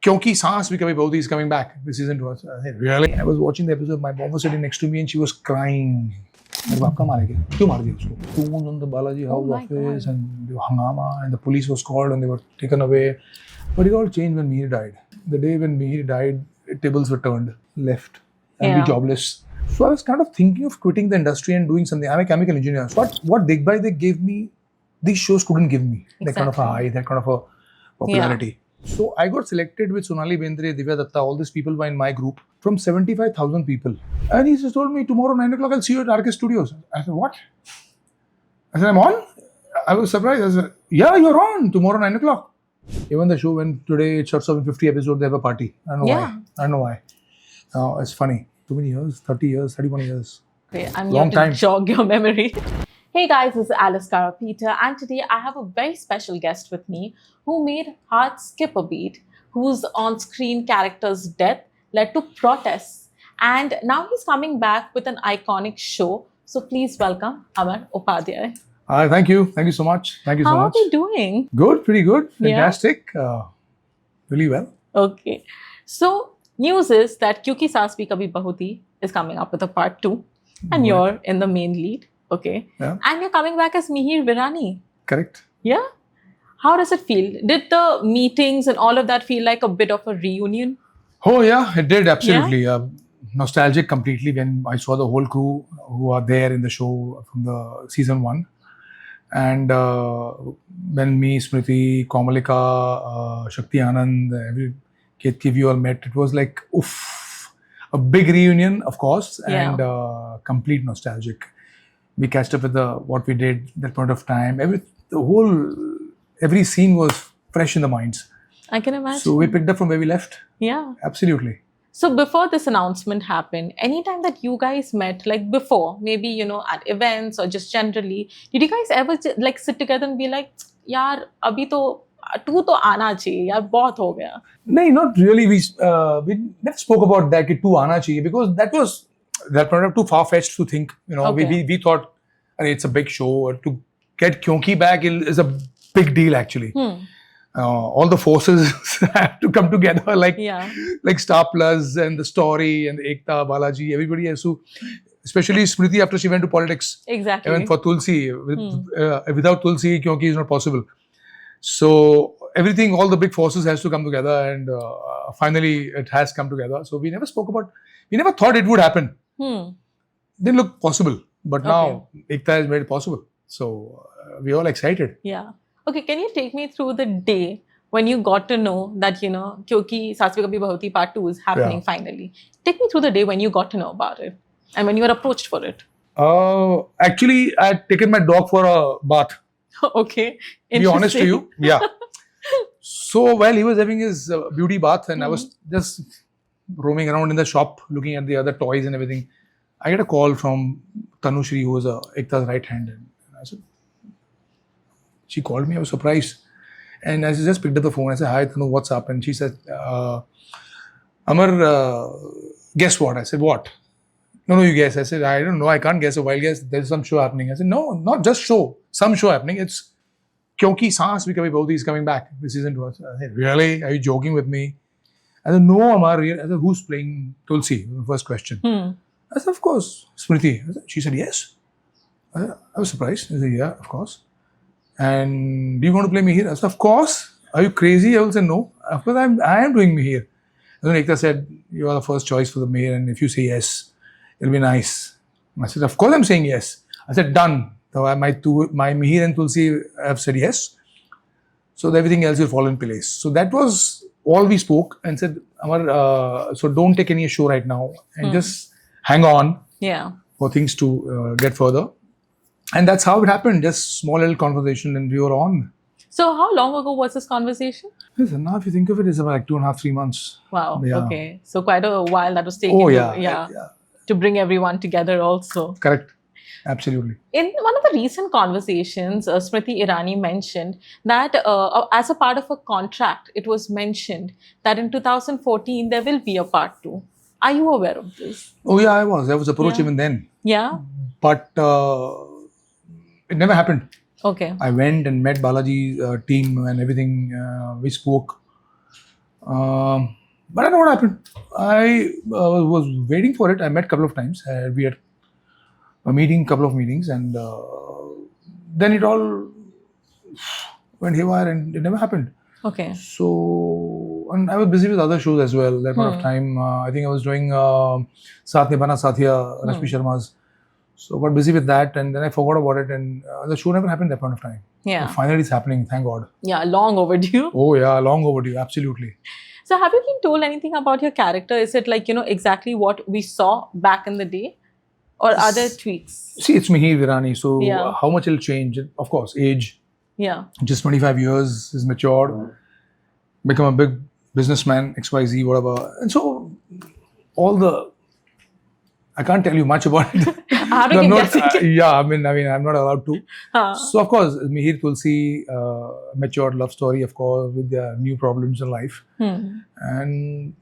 Kyunki Saas, Kabhi Bahu Thi is coming back this season to us. I said, really? I was watching the episode. My mom was sitting next to me and she was crying. मेरे बाप का मारे क्या? क्यों मार दिया उसको? Stones on the Balaji house office and the hangama and the police was called and they were taken away. But it all changed when Mihir died. The day when Mihir died, tables were turned left and be jobless. So I was kind of thinking of quitting the industry and doing something. I'm a chemical engineer. So what Dekh Bhai they gave me, these shows couldn't give me. That kind of a high, that kind of a popularity. So I got selected with Sonali Bendre, Divya Datta, all these people were in my group from 75,000 people. And he just told me, tomorrow 9 o'clock I'll see you at RK Studios. I said, what? I said, I'm on? I was surprised. I said, yeah, you're on tomorrow 9 o'clock. Even the show when today it shuts off in 50 episodes, they have a party. I don't know why. I don't know why. It's funny. Too many years, 30 years, 31 years. Okay, I'm Long here to time. jog your memory. Hey guys, this is Alice Cara Peter and today I have a very special guest with me who made heart skip a beat, whose on-screen character's death led to protests, and now he's coming back with an iconic show. So please welcome Amar Upadhyay. Thank you. Thank you so much. Thank you so much. How are you doing? Good, pretty good. Fantastic. Really well. Okay. So news is that Kyunki Saas Kabhi Bahu Thi is coming up with a part 2 and you're in the main lead. Okay. Yeah. And you're coming back as Mihir Virani. Correct. Yeah. How does it feel? Did the meetings and all of that feel like a bit of a reunion? Oh yeah, it did, absolutely. Nostalgic completely when I saw the whole crew who are there in the show from the season 1. And when me, Smriti, Komalika, Shakti Anand, every KTV you all met, it was like, oof, a big reunion, of course, and complete nostalgic. We catched up with what we did that point of time. Every scene was fresh in the minds. I can imagine. So we picked up from where we left. Yeah. Absolutely. So before this announcement happened, anytime that you guys met, like before, maybe, you know, at events or just generally, did you guys ever like sit together and be like, yaar, abhi to, tu to aana chahiye, yaar, bahut ho gaya? No, not really. We never spoke about that, ki tu aana chahiye, because that was that point of too far-fetched to think. You know, we thought, it's a big show. To get Kyunki back is a big deal, actually. All the forces have to come together, like Star Plus and the story and Ekta, Balaji, everybody has to, especially Smriti after she went to politics. Exactly. Even for Tulsi, without Tulsi, Kyunki is not possible. So everything, all the big forces has to come together, and finally it has come together. So we never thought it would happen. Didn't look possible, but now Ekta has made it possible. So we're all excited. Yeah. Okay, can you take me through the day when you got to know that, you know, Kyunki Saas Kabhi Bahu Thi part 2 is happening finally? Take me through the day when you got to know about it and when you were approached for it. Actually, I had taken my dog for a bath. Okay. To be honest to you, yeah. So while he was having his beauty bath and I was just roaming around in the shop looking at the other toys and everything, I get a call from Tanushri, who was Ekta's right hand. And I said, she called me, I was surprised. And I just picked up the phone. I said, hi, Tanu, what's up? And she said, Amar, guess what? I said, what? No, you guess. I said, I don't know. I can't guess a wild guess. There's some show happening. I said, no, not just show. Some show happening. It's Kyunki Saas Kabhi Bahu Thi is coming back this season to us. I said, really? Are you joking with me? I said, no, Amar. I said, who's playing Tulsi? First question. I said, of course, Smriti. She said, yes. I was surprised. I said, yeah, of course. And do you want to play Mihir? I said, of course. Are you crazy? I will say, no. Of course, I am doing Mihir. And then Ekta said, you are the first choice for the Mihir, and if you say yes, it'll be nice. I said, of course I'm saying yes. I said, done. So my Mihir and Tulsi have said yes. So everything else will fall in place. So that was all we spoke and said, Amar, so don't take any show right now and just hang on for things to get further. And that's how it happened. Just small little conversation and we were on. So how long ago was this conversation? Listen, now if you think of it, it's about like 2.5, 3 months. Wow. Yeah. Okay. So quite a while that was taken to bring everyone together also. Correct. Absolutely. In one of the recent conversations, Smriti Irani mentioned that as a part of a contract, it was mentioned that in 2014, there will be a part 2. Are you aware of this? Oh yeah, I was approached even then. Yeah. But it never happened. Okay. I went and met Balaji's team and everything. We spoke. But I don't know what happened. I was waiting for it. I met a couple of times. We had a meeting, couple of meetings, and then it all went haywire, and it never happened. Okay. So, and I was busy with other shows as well. That point of time, I think I was doing Saath Nibhana Sathiya, Rashmi Sharma's. So, got busy with that, and then I forgot about it, and the show never happened at that point of time. Yeah. So finally, it's happening. Thank God. Yeah, long overdue. Oh yeah, long overdue. Absolutely. So have you been told anything about your character? Is it like, exactly what we saw back in the day? Or are there tweaks? See, it's Mihir Virani, so Yeah. how much it'll change? Of course, age, Yeah. just 25 years, is matured, become a big businessman, XYZ, whatever. And so, all the, I can't tell you much about it. How do I'm you not, guess it? yeah, I mean, I'm not allowed to. Huh. So, of course, Mihir Tulsi, matured love story, of course, with their new problems in life. And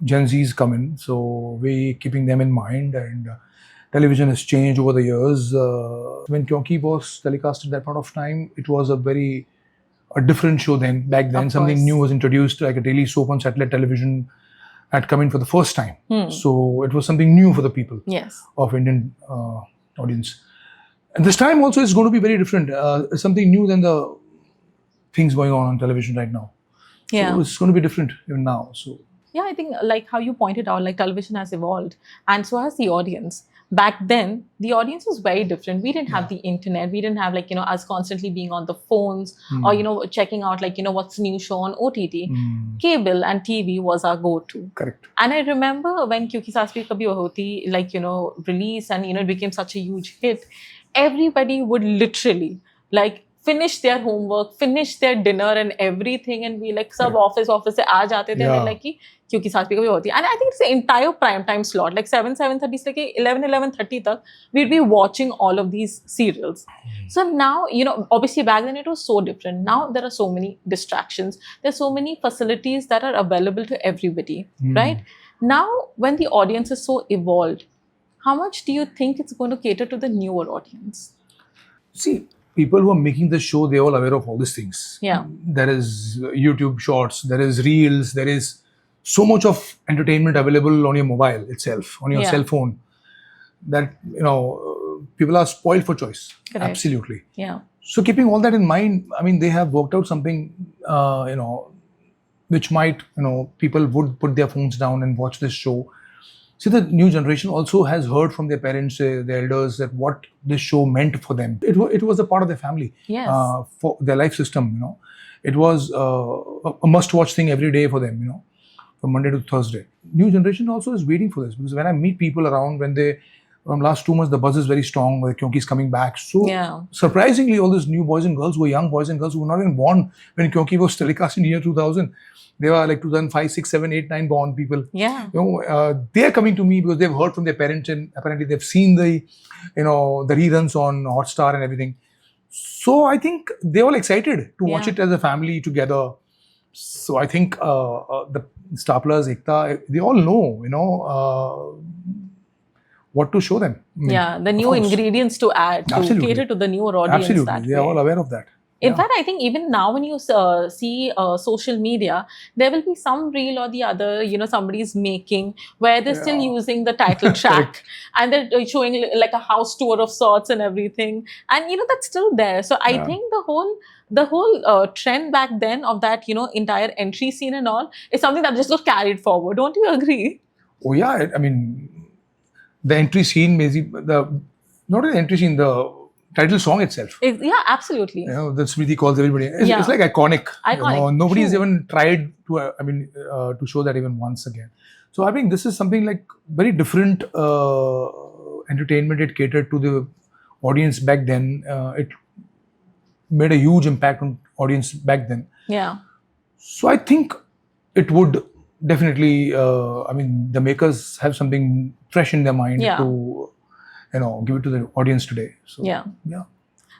Gen Zs come in, so we keeping them in mind, and television has changed over the years. When Kyunki was telecast at that point of time, it was a different show then. Back then, Of something course. new was introduced, like a daily soap on satellite television had come in for the first time. So it was something new for the people Yes. of Indian audience. And this time also is going to be very different. Something new than the things going on television right now. Yeah. So it's going to be different even now. So Yeah, I think like how you pointed out, like television has evolved and so has the audience. Back then, the audience was very different. We didn't have the internet. We didn't have like, us constantly being on the phones or, checking out like, what's new show on OTT. Cable and TV was our go-to. correct. And I remember when Kyunki Saas Kabhi Bahu Thi, like, released and, it became such a huge hit, everybody would literally like finish their homework, finish their dinner and everything and be like, sub office se aa jate the Yeah. like ki Kyunki Saas Kabhi Bahu Thi. And I think it's the entire prime time slot, like 7:30 se like 11:30 tak, we'd be watching all of these serials. So now, obviously back then it was so different. Now there are so many distractions. There's so many facilities that are available to everybody, right? Now, when the audience is so evolved, how much do you think it's going to cater to the newer audience? See, people who are making the show, they're all aware of all these things. Yeah. There is YouTube shorts, there is reels, there is so much of entertainment available on your mobile itself, on your Yeah. cell phone, that, people are spoiled for choice. Correct. Absolutely. Yeah. So keeping all that in mind, I mean, they have worked out something, which might, people would put their phones down and watch this show. See, the new generation also has heard from their parents, their elders, that what this show meant for them. It was a part of their family, Yes. for their life system. It was a must-watch thing every day for them. From Monday to Thursday. New generation also is waiting for this, because when I meet people around, from last 2 months, the buzz is very strong. Where Kyunki is coming back. So Yeah. surprisingly, all these new boys and girls who were young boys and girls who were not even born when Kyunki was telecast in the year 2000. They were like 2005, 6, 7, 8, 9 born people. Yeah. They are coming to me because they've heard from their parents, and apparently they've seen the reruns on Hotstar and everything. So I think they're all excited to watch Yeah. it as a family together. So I think the star players, Ekta, they all know, what to show them. I mean, Yeah. The of new course. ingredients to add to Absolutely. cater to the newer audience. Absolutely, That they are way. all aware of that. In Yeah. fact, I think even now when you see social media, there will be some reel or the other, somebody's making where they're still Yeah. using the title track and they're showing like a house tour of sorts and everything. And, that's still there. So I Yeah. think the whole trend back then of that, entire entry scene and all is something that just got carried forward. Don't you agree? Oh yeah, I mean, the entry scene, not the entry scene, the title song itself. Yeah, absolutely. The Smriti calls everybody. It's, Yeah. it's like iconic. Iconic, Nobody's true. even tried to, to show that even once again. So I think this is something like very different entertainment. It catered to the audience back then. It made a huge impact on audience back then. Yeah. So I think it would definitely, the makers have something fresh in their mind Yeah. to, give it to the audience today. So Yeah. yeah.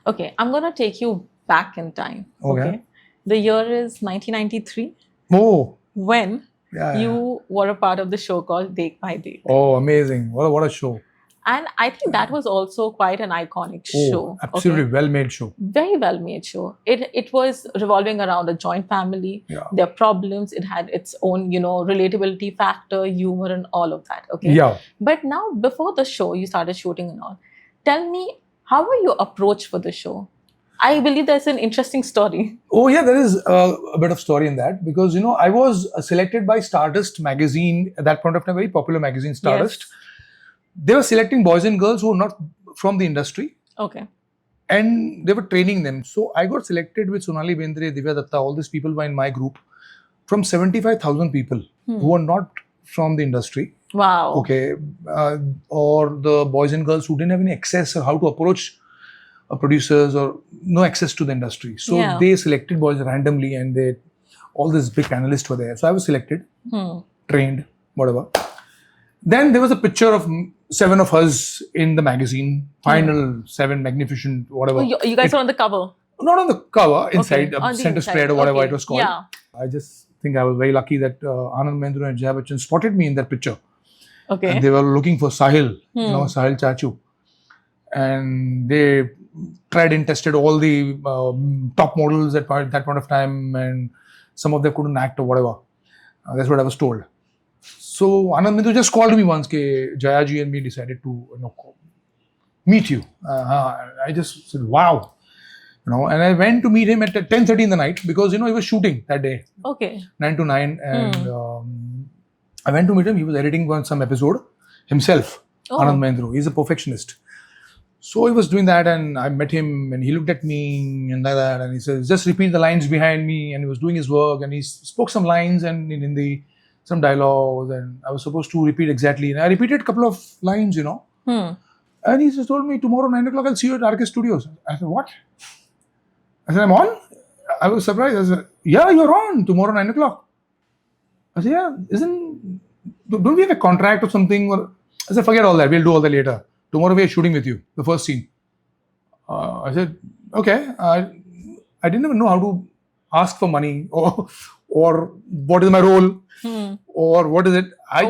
Okay, I'm going to take you back in time. Okay. The year is 1993 Oh, when yeah. you were a part of the show called Dekh, Bhai, Dekh. Oh, amazing! What a show! And I think that was also quite an iconic show. Absolutely Okay? well-made show. Very well made show. It was revolving around a joint family, Yeah. their problems. It had its own, relatability factor, humor, and all of that. Okay. Yeah. But now, before the show, you started shooting and all. Tell me, how were you approached for the show? I believe there's an interesting story. Oh yeah, there is a bit of story in that because I was selected by Stardust magazine at that point of time, very popular magazine, Stardust. Yes. They were selecting boys and girls who were not from the industry, Okay. and they were training them. So I got selected with Sonali Bendre, Divya Datta, all these people were in my group from 75,000 people who were not from the industry. Wow. Okay, or the boys and girls who didn't have any access or how to approach producers or no access to the industry. So Yeah. they selected boys randomly, and all these big analysts were there. So I was selected, trained, whatever. Then there was a picture of 7 of us in the magazine, final 7, magnificent, whatever. Oh, you guys are on the cover. Not on the cover, inside, Okay, on the center inside. spread or whatever Okay. it was called. Yeah. I just think I was very lucky that Anand Mehndra and Jaya Bachchan spotted me in that picture. Okay. And they were looking for Sahil, Sahil Chachu. And they tried and tested all the top models at that point of time, and some of them couldn't act or whatever. That's what I was told. So Anand Mehndra just called me once, ke Jaya ji and me decided to meet you. I just said, wow. And I went to meet him at 10:30 in the night because, he was shooting that day, Okay. 9 to 9. And I went to meet him. He was editing some episode himself, Oh. Anand Mehndra. He's a perfectionist. So he was doing that, and I met him, and he looked at me and like that, and he says, just repeat the lines behind me. And he was doing his work, and he spoke some lines and in Hindi, some dialogues, and I was supposed to repeat exactly. And I repeated a couple of lines, And he just told me, tomorrow 9 o'clock, I'll see you at RK Studios. I said, what? I said, I'm on? I was surprised. I said, yeah, you're on tomorrow 9 o'clock. I said, yeah, don't we have a contract or something? I said, forget all that. We'll do all that later. Tomorrow we are shooting with you, the first scene. I said, okay. I didn't even know how to ask for money or what is my role or what is it.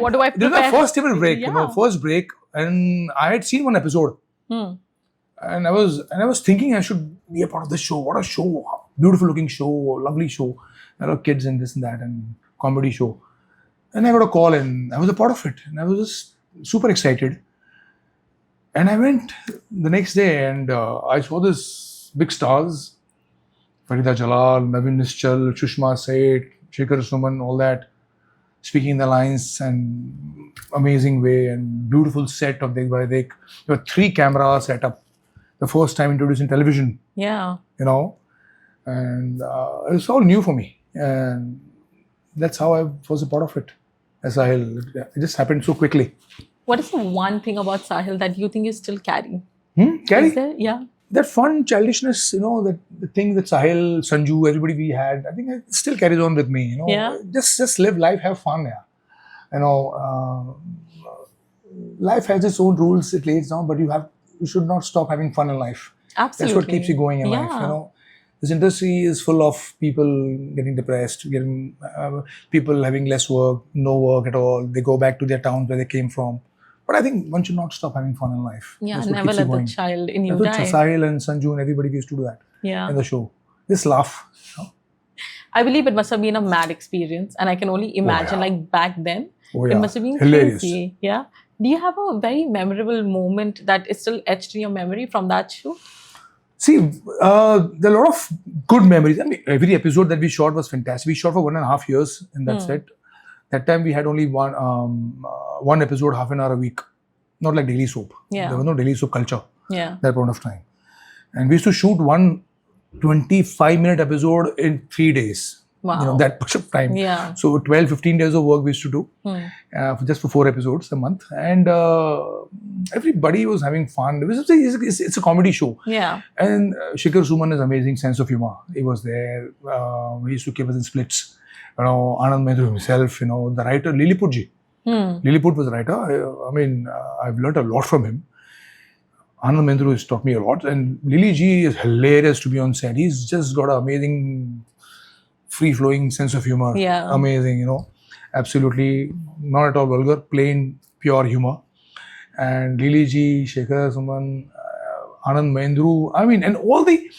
What do I This is my prepare? first ever break, Yeah. first break, and I had seen one episode. And I was thinking I should be a part of this show. What a show! Beautiful looking show, lovely show. A lot of kids and this and that, and comedy show. And I got a call, and I was a part of it, and I was just super excited. And I went the next day, and I saw this big stars: Farida Jalal, Naveen Nischal, Sushma Seth, Shekhar Suman, all that, speaking the lines and amazing way, and beautiful set of Dekh Bhai Dekh. There were 3 cameras set up. The first time introducing television, Yeah. and it was all new for me, and that's how I was a part of it. It just happened so quickly. What is the one thing about Sahil that you think you still carry? Carry Is there? Yeah. that fun childishness, that the thing that Sahil, Sanju, everybody we had, I think it still carries on with me. Yeah. Just live life, have fun. Life has its own rules it lays down, but you should not stop having fun in life. Absolutely. That's what keeps you going in life. This industry is full of people getting depressed, people having less work, no work at all. They go back to their towns where they came from. But I think one should not stop having fun in life. Yeah, That's what never keeps you let the going. child in you That's what die. Sahil and Sanju and everybody used to do that Yeah. in the show. Just laugh. I believe it must have been a mad experience, and I can only imagine, yeah. like back then, Oh, it yeah. must have been Hilarious. crazy. Yeah. Do you have a very memorable moment that is still etched in your memory from that show? See, there are a lot of good memories. I mean, every episode that we shot was fantastic. We shot for 1.5 years in that set. That time we had only one episode, half an hour a week. Not like daily soap. Yeah. There was no daily soap culture Yeah. that point of time. And we used to shoot one 25-minute episode in 3 days. Wow. That much of time. Yeah. So 12-15 days of work we used to do just for 4 episodes a month. And everybody was having fun. It's a comedy show. Yeah. And Shekhar Suman's amazing sense of humor. He was there. He used to keep us in splits. Anand Mehndra himself, the writer, Lilliput ji. Lilliput was the writer. I've learned a lot from him. Anand Mehndra has taught me a lot. And Lily ji is hilarious to be on set. He's just got an amazing free-flowing sense of humor. Yeah. Amazing, absolutely not at all vulgar, plain, pure humor. and Lili Ji, Shekhar Suman, Anand Mahendru. I mean, and all the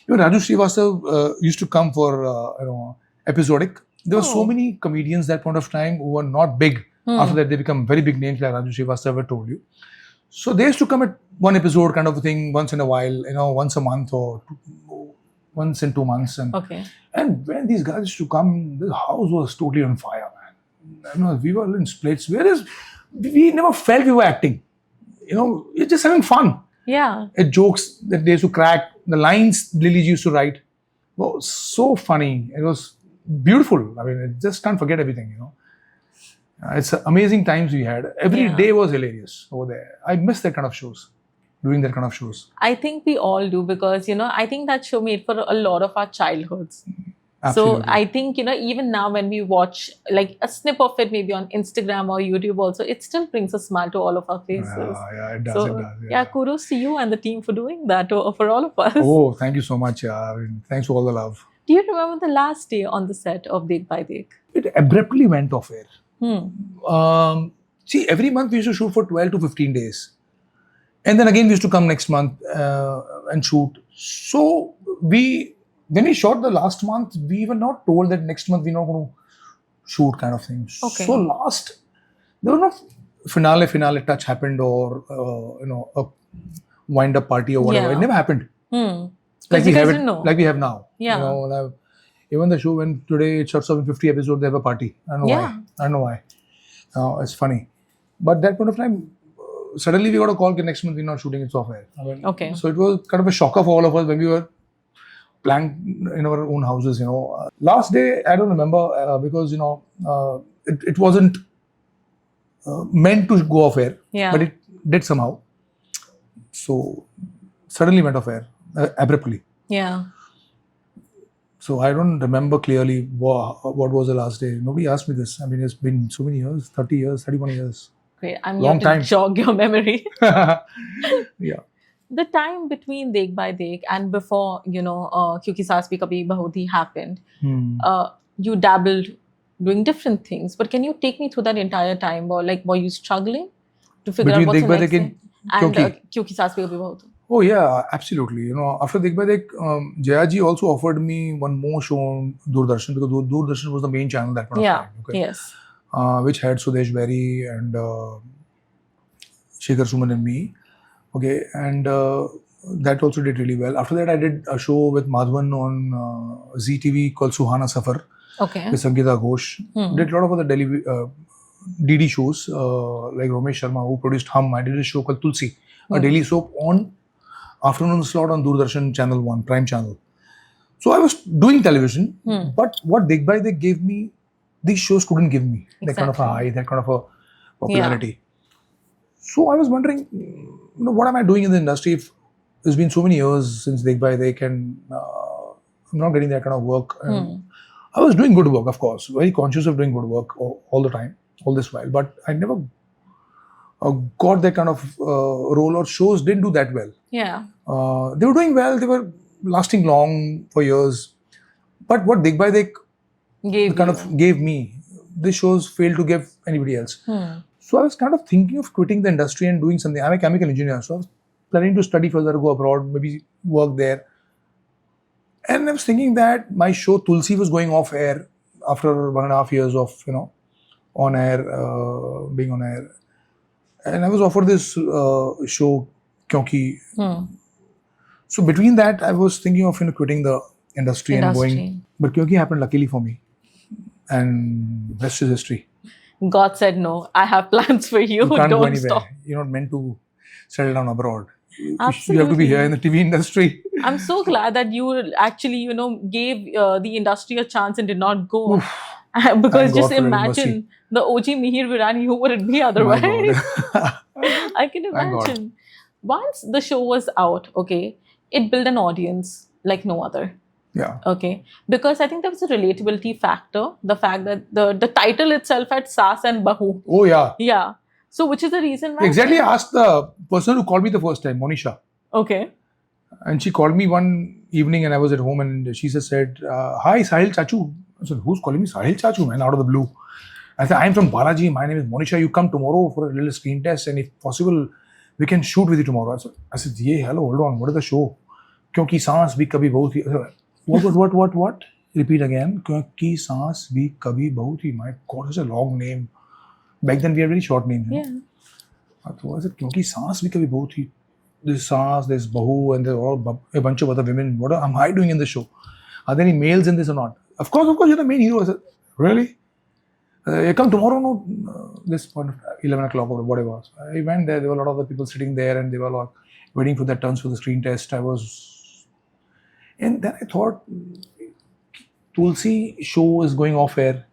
even Raju Srivastav used to come for episodic. There were so Oh. many comedians that point of time who were not big. After that, they become very big names like Raju Srivastav, I told you. So they used to come at one episode kind of a thing once in a while, once a month or once in 2 months. And when these guys used to come, the house was totally on fire, man. We were in splits. Whereas we never felt we were acting. You're just having fun. Yeah. Jokes that they used to crack, the lines Lily Ji used to write were so funny. It was beautiful. I mean, I just can't forget everything. It's amazing times we had. Every day was hilarious over there. I miss that kind of shows, doing that kind of shows. I think we all do because, I think that show made for a lot of our childhoods. Absolutely. So I think, even now when we watch like a snip of it, maybe on Instagram or YouTube also, it still brings a smile to all of our faces. Yeah, it does. So, it does. Yeah, kudos to you and the team for doing that for all of us. Oh, thank you so much. I mean, thanks for all the love. Do you remember the last day on the set of Dekh Bhai Dekh? It abruptly went off air. See, every month we used to shoot for 12 to 15 days. And then again we used to come next month and shoot. So when we shot the last month, we were not told that next month we're not going to shoot kind of thing. Okay. So there was no finale touch happened or, a wind-up party or whatever. Yeah. It never happened. Like you guys didn't know. Like we have now. Yeah. Even the show, when today it shuts off in 50 episodes, they have a party. I don't know why. I don't know why. It's funny. But that point of time, suddenly we got a call that next month we're not shooting, it's off air. Okay. So it was kind of a shocker for all of us when we were planning in our own houses, Last day, I don't remember because, it wasn't meant to go off air. Yeah. But it did somehow. So suddenly went off air, abruptly. Yeah. So I don't remember clearly what was the last day. Nobody asked me this. I mean, it's been so many years, 30 years, 31 years. Great. I'm Long going time. to jog your memory. Yeah. The time between Dekh Bhai Dekh and before, Kyunki Saas Kabhi Bahu Thi happened, you dabbled doing different things. But can you take me through that entire time? Or were you struggling to figure Between out what's Dekh the Bhai next Dekh thing? and And Kyunki. Kyunki Saas Kabhi Bahu Thi. Oh yeah, absolutely. After Dekh Bhai Dekh, Jayaji also offered me one more show on Doordarshan because Doordarshan was the main channel that point of time. Okay? Yes. Which had Sudesh Berry and Shekhar Suman and me. Okay, and that also did really well. After that, I did a show with Madhavan on ZTV called Suhana Safar Okay. with Sangeeta Ghosh. Did a lot of other Delhi DD shows like Romesh Sharma, who produced Hum. I did a show called Tulsi, a daily soap on afternoon slot on Doordarshan Channel 1, Prime Channel. So I was doing television, but what Dekh Bhai Dekh gave me, these shows couldn't give me. That kind of a high, that kind of a popularity. So I was wondering, what am I doing in the industry if it's been so many years since Dekh Bhai Dekh and I'm not getting that kind of work. I was doing good work, of course, very conscious of doing good work all the time, all this while, but I never got that kind of role, or shows didn't do that well. Yeah. They were doing well, they were lasting long for years, but what Dekh Bhai Dekh gave me, these shows failed to give anybody else. So I was kind of thinking of quitting the industry and doing something. I'm a chemical engineer, so I was planning to study further, go abroad, maybe work there. And I was thinking that my show Tulsi was going off air after 1.5 years of, on air, being on air. And I was offered this show, Kyunki. So between that, I was thinking of quitting the industry and going. But Kyunki happened luckily for me. And rest is history. God said no. I have plans for you. You can't Don't go anywhere. stop. You're not meant to settle down abroad. Absolutely. You have to be here in the TV industry. I'm so glad that you actually, gave the industry a chance and did not go. Because Thank just God for imagine the OG Mihir Virani, who would it be otherwise? I can imagine. Once the show was out, okay, it built an audience like no other. Yeah. Okay. Because I think there was a relatability factor. The fact that the title itself had Saas and Bahu. Oh, yeah. Yeah. So which is the reason why... Exactly. I asked the person who called me the first time, Monisha. Okay. And she called me one evening and I was at home and she just said, hi, Sahil Chachu. I said, who's calling me Sahil Chachu, man, out of the blue? I said, I'm from Balaji. My name is Monisha. You come tomorrow for a little screen test and if possible, we can shoot with you tomorrow. I said, yeah, hello, hold on, what is the show? Kyunki Saas Bhi Kabhi Bahu Thi. What? Repeat again. Kyunki Saas Bhi Kabhi Bahu Thi. My God, it's a long name. Back then we had very short names. Yeah. I said, Kyunki Saas Bhi Kabhi Bahu Thi. There's Saas, there's Bahu, and there's all a bunch of other women. What am I doing in the show? Are there any males in this or not? Of course, you're the main hero. I said, really? Come tomorrow, no, this point of 11 o'clock or whatever. I went there were a lot of other people sitting there and they were like waiting for their turns for the screen test. And then I thought, Tulsi show is going off air.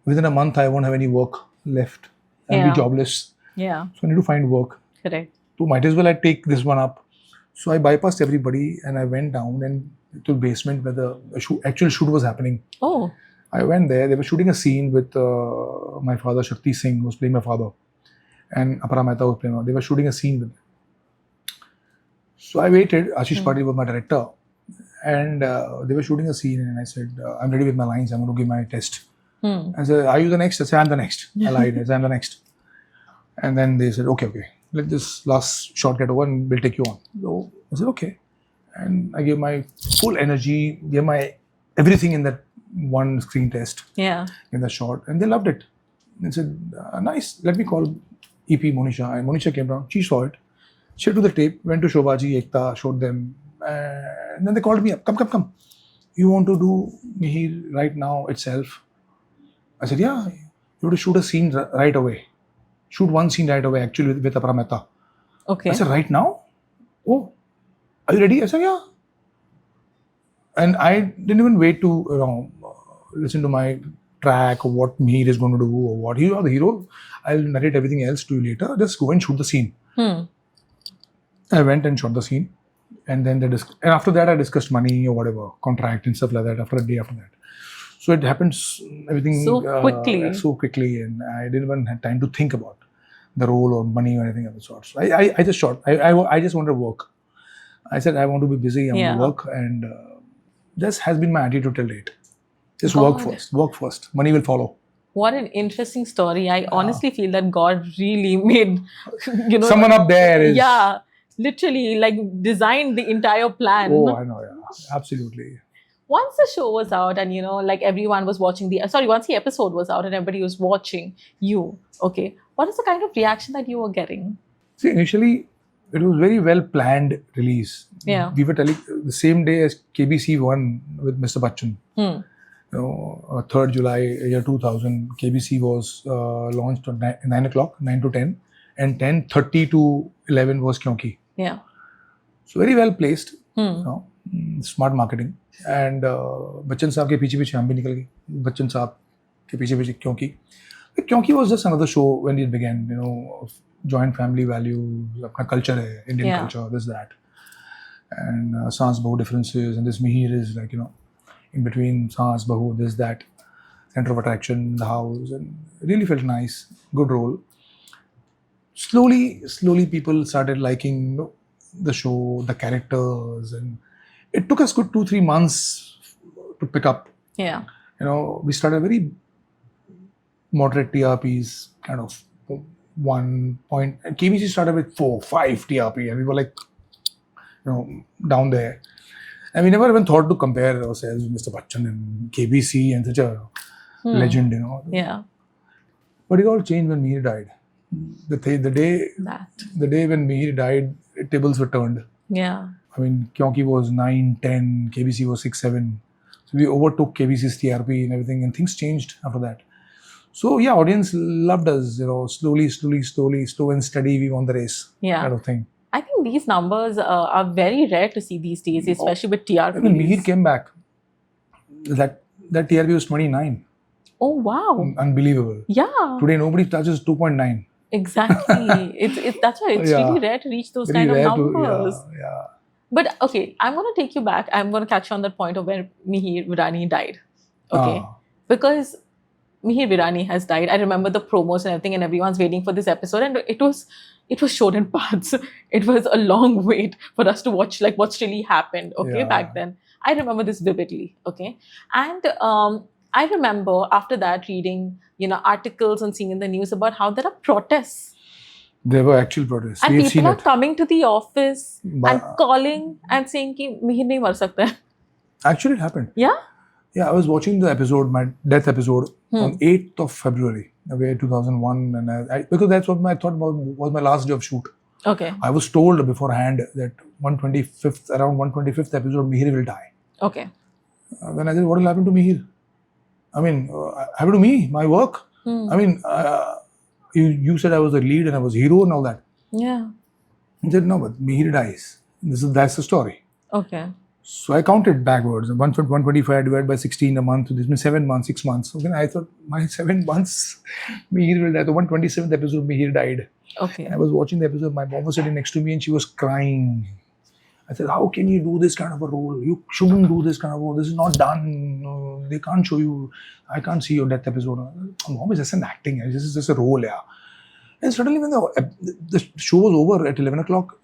Within a month, I won't have any work left. I'll be jobless. Yeah. So I need to find work. Correct. So might as well I take this one up. So I bypassed everybody and I went down and to the basement where the actual shoot was happening. Oh. I went there. They were shooting a scene with my father, Shakti Singh, who was playing my father, and Aparna Mehta was playing. They were shooting a scene with him. So I waited. Ashish Patil was my director, and they were shooting a scene. And I said, "I'm ready with my lines. I'm going to give my test." I said, "Are you the next?" I said, "I'm the next." I lied. I said, "I'm the next." And then they said, "Okay, let this last shot get over, and we'll take you on." So I said, "Okay," and I gave my full energy, gave my everything in that one screen test in the shot, and they loved it. They said, nice, let me call EP Monisha. And Monisha came down, she saw it, she took the tape, went to Shobhaji, Ekta, showed them, and then they called me up, come, you want to do Mihir right now itself? I said, yeah, you have to shoot a scene right away, shoot one scene right away, actually with Aparna Mehta. Okay. I said, right now? Oh, are you ready? I said, yeah. And I didn't even wait to listen to my track or what Mihir is going to do or what. You are the hero. I'll narrate everything else to you later. Just go and shoot the scene. I went and shot the scene. And then and after that, I discussed money or whatever, contract and stuff like that after a day after that. So it happens, everything so quickly. And I didn't even have time to think about the role or money or anything of the sort. So I just shot. I just wanted to work. I said, I want to be busy. I want to work. And this has been my attitude till date. Just work first. Money will follow. What an interesting story. I honestly feel that God really made, someone up there is... Yeah, literally like designed the entire plan. Oh, I know, yeah. Absolutely. Once the show was out and, like everyone was watching once the episode was out and everybody was watching you, okay, what is the kind of reaction that you were getting? See, initially, it was very well planned release. Yeah. We were telling the same day as KBC won with Mr. Bachchan. 3rd July year 2000, KBC was launched at 9 o'clock, 9 to 10, and 10:30 to 11 was Kyunki. Yeah. So very well placed, smart marketing. And Bachchan साहब के पीछे हम भी निकल गए. Bachchan साहब के पीछे Kyunki. Kyunki was just another show when it began, of joint family values, अपना culture है, Indian culture, this, that. And Saas Bahu differences, and this Mihir is like, in between Saas, Bahu, this, that, center of attraction, the house, and it really felt nice, good role. Slowly people started liking the show, the characters, and it took us good 2-3 months to pick up. Yeah. We started very moderate TRPs, kind of 1 point, and KBC started with 4-5 TRP, and we were like, down there. And we never even thought to compare ourselves with Mr. Bachchan and KBC and such a legend, Yeah. But it all changed when Mihir died. The day when Mihir died, tables were turned. Yeah. I mean, Kyunki was 9, 10, KBC was 6, 7. So we overtook KBC's TRP and everything, and things changed after that. So yeah, audience loved us, slowly, slow and steady, we won the race. Yeah. Kind of thing. I think these numbers are very rare to see these days, especially with TRP. When Mihir came back, that TRP was 29. Oh, wow. Unbelievable. Yeah. Today, nobody touches 2.9. Exactly. That's why it's really rare to reach those kind of numbers. Yeah. But okay, I'm going to take you back. I'm going to catch you on that point of where Mihir Virani died. Okay. Because Mihir Virani has died. I remember the promos and everything, and everyone's waiting for this episode. And it was shown in parts. It was a long wait for us to watch like what's really happened. Okay, back then. I remember this vividly. Okay. And I remember after that reading, articles and seeing in the news about how there are protests There were actual protests. And We had people seen are it. coming to the office But and calling and saying कि मिहिर नहीं मर सकता है. actually, it happened. Yeah. Yeah, I was watching the episode, my death episode, Hmm. on 8th of February, away 2001, and because that's what I thought was my last day of shoot. Okay. I was told beforehand that around 125th episode, Mihir will die. Okay. Then I said, what will happen to Mihir? I mean, happen to me, my work. Hmm. I mean, you said I was the lead and I was hero and all that. Yeah. He said, no, but Mihir dies. That's the story. Okay. So I counted backwards. 125 divided by 16 a month. This means 7 months, 6 months. So then I thought, my 7 months, Mihir will die. The 127th episode, Mihir died. Okay. I was watching the episode. My mom was sitting next to me and she was crying. I said, how can you do this kind of a role? You shouldn't do this kind of role. This is not done. No, they can't show you. I can't see your death episode. Mom is just an acting. This is just a role. Yeah. And suddenly when the show was over at 11 o'clock,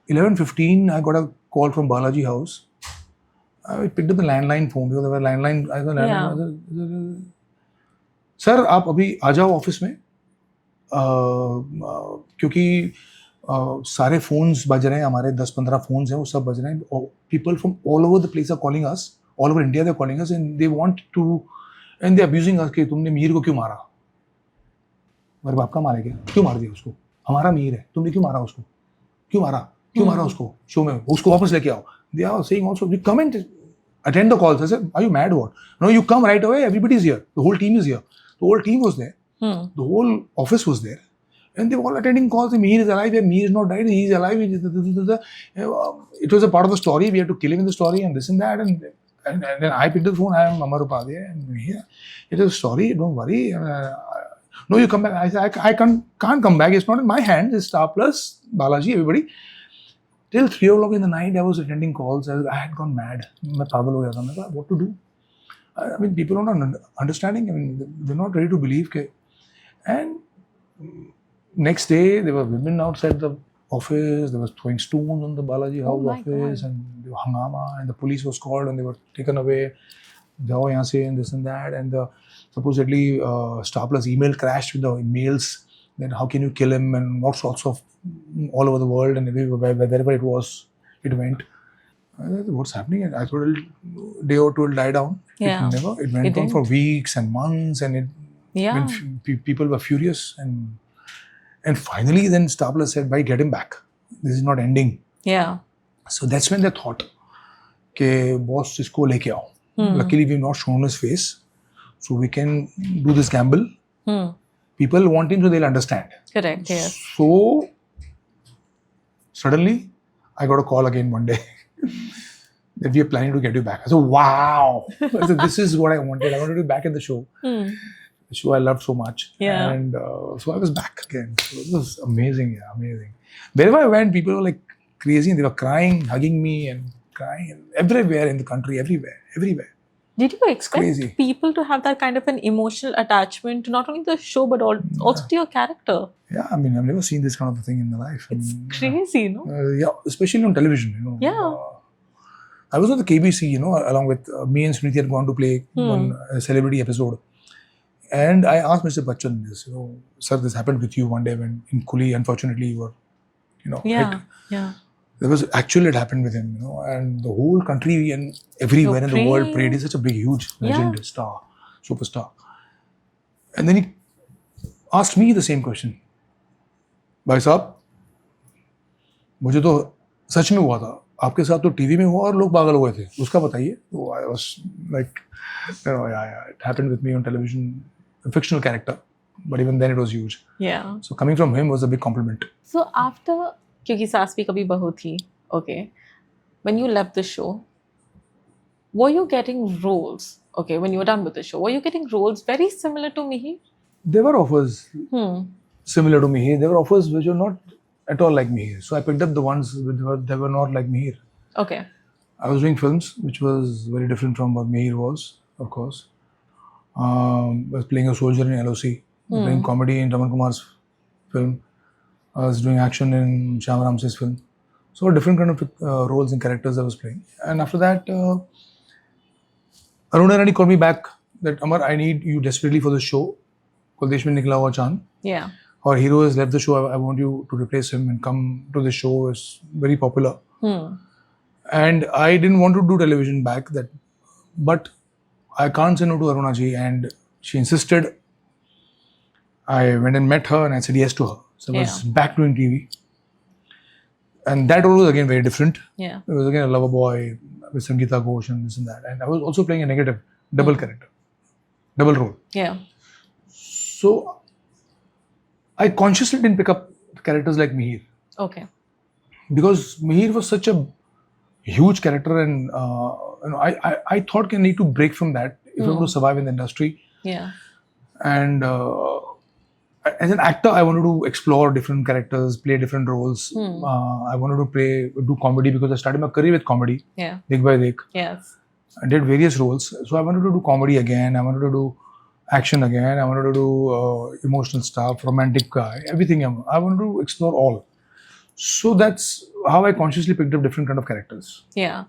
11:15, I got a call from Balaji house. I picked up the landline phone because there were landline. I thought, Yeah. Sir, आप अभी आ जाओ office में क्योंकि सारे phones बज रहे हैं हमारे 10-15 फोन्स हैं वो सब बज रहे हैं people from all over the place are calling us all over India they are calling us and they want to and they abusing us कि तुमने मीर को क्यों मारा मेरे बाप का मारे क्या क्यों मार दिया उसको हमारा मीर है तुमने क्यों मारा उसको क्यों मारा उसको शो में उसको वापस लेके आओ they are saying also you come and attend the calls. I said, are you mad or what? No, you come right away. Everybody's here. The whole team is here. The whole team was there. The whole office was there. And they were all attending calls. Mihir is alive. Mihir is not died. He's alive. It was a part of the story. We had to kill him in the story and this and that. And then I picked up the phone. I am Amar Upadhyay. And here, it is a story. Don't worry. No, you come back. I said, I can't come back. It's not in my hands. It's Star Plus, Balaji, everybody. Till 3 o'clock in the night, I was attending calls. I had gone mad. मैं पागल हो गया था. मैं कहा, what to do? I mean, people are not understanding. I mean, they're not ready to believe. And next day, there were women outside the office. They were throwing stones on the Balaji house office, and there were hangama. And the police was called, and they were taken away. जाओ यहाँ से and this and that. And supposedly, Star Plus email crashed with the emails. Then how can you kill him and what sorts of all over the world and everywhere, wherever it was, it went. I said, what's happening? And I thought a day or two will die down. Yeah. It went on for weeks and months, and people were furious. And finally, then Star Plus said, "Bhai, get him back. This is not ending." Yeah. So that's when they thought, "Ke boss, isko leke aao." Luckily, we've not shown his face, so we can do this gamble. People want him so they'll understand. Correct, yes. So, suddenly, I got a call again one day that we are planning to get you back. I said, wow. I said, this is what I wanted. I wanted to be back in the show. The show I loved so much. Yeah. And so I was back again. So it was amazing, amazing. Wherever I went, people were like crazy and they were crying, hugging me and crying. Everywhere in the country, everywhere. Did you expect Crazy. people to have that kind of an emotional attachment to not only the show but also to your character? Yeah, I mean, I've never seen this kind of a thing in my life. It's crazy, no? Yeah, especially on television, Yeah. I was on the KBC, along with me and Smriti had gone to play one celebrity episode. And I asked Mr. Bachchan this, sir, this happened with you one day when in Kuli, unfortunately, you were, hit. Yeah. There was actually it happened with him, and the whole country and everywhere in the world prayed. He's such a big, huge legend, star, superstar. And then he asked me the same question. भाई साहब, मुझे तो सच में हुआ था. आपके साथ तो टीवी में हुआ और लोग पागल हुए थे. उसका बताइए. So I was like, it happened with me on television, a fictional character, but even then it was huge. Yeah. So coming from him was a big compliment. So after Kyunki Saas Bhi Kabhi Bahu Thi, okay, when you left the show, were you getting roles? Okay, when you were done with the show, were you getting roles very similar to Mihir? There were offers similar to Mihir. There were offers which were not at all like Mihir. So I picked up the ones that were not like Mihir. Okay. I was doing films, which was very different from what Mihir was, of course. I was playing a soldier in LOC, playing comedy in Raman Kumar's film. I was doing action in Shyam Ramsey's film. So different kind of roles and characters I was playing. And after that, Aruna Irani called me back that, Amar, I need you desperately for the show. Kuldesh mein nikla hua chand. Yeah. or hero has left the show, I want you to replace him and come to the show. It's very popular. And I didn't want to do television back that, but I can't say no to Aruna ji, and she insisted. I went and met her and I said yes to her. So I was back doing TV. And that role was again very different. Yeah. It was again a lover boy with Sangeeta Ghosh and this and that. And I was also playing a negative, double character, double role. Yeah. So I consciously didn't pick up characters like Mihir. Okay. Because Mihir was such a huge character, and I thought I need to break from that if I want to survive in the industry. Yeah. And as an actor, I wanted to explore different characters, play different roles. I wanted to do comedy because I started my career with comedy. Yeah. Dekh by Dekh. Yes. I did various roles. So I wanted to do comedy again. I wanted to do action again. I wanted to do emotional stuff, romantic guy, everything. I wanted to explore all. So that's how I consciously picked up different kind of characters. Yeah.